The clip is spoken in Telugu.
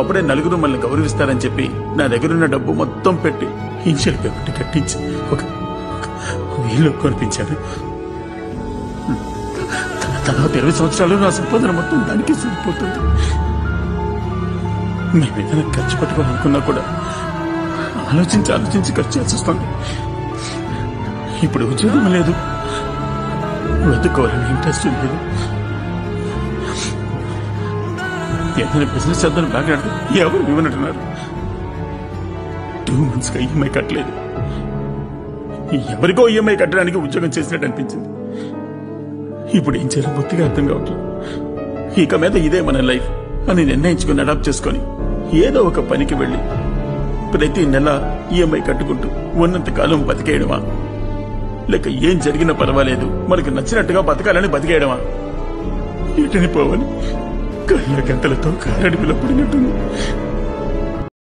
అప్పుడే నలుగురు మనల్ని గౌరవిస్తారని చెప్పి నా దగ్గరున్న డబ్బు మొత్తం పెట్టి ఇన్షియల్ పేమెంట్ కట్టించి ఒక వీళ్ళు కొనిపించాడు. తర్వాత 20 సంవత్సరాలు నా సంపాదన మొత్తం దానికి సరిపోతుంది. మేమేదైనా ఖర్చు పెట్టుకోవాలనుకున్నా కూడా ఆలోచించి ఖర్చు చేయాల్సి వస్తుంది. ఇప్పుడు ఉద్యోగం లేదు, వెతుక్కోవాలని ఇంట్రెస్ట్ లేదు. ఏదైనా బిజినెస్ చేద్దాం బాగాడితే ఎవరు ఇవ్వనంటున్నారు. 2 months గా ఈఎంఐ కట్టలేదు. ఎవరికో ఈఎంఐ కట్టడానికి ఉద్యోగం చేసినట్టు అనిపించింది. ఇప్పుడు ఏం చేయాలో బొత్తిగా అర్థం కావట్లేదు. ఇక మీద ఇదే మన లైఫ్ అని నిర్ణయించుకుని అడాప్ట్ చేసుకొని ఏదో ఒక పనికి వెళ్ళి ప్రతి నెల ఈఎంఐ కట్టుకుంటూ ఉన్నంత కాలం బతికేయడమా, లేక ఏం జరిగినా పర్వాలేదు మనకు నచ్చినట్టుగా బతకాలని బతికేయడమా? ఎటని పోవని కళ్ళ గంటలతో కారడిపిలో పడినట్టుంది.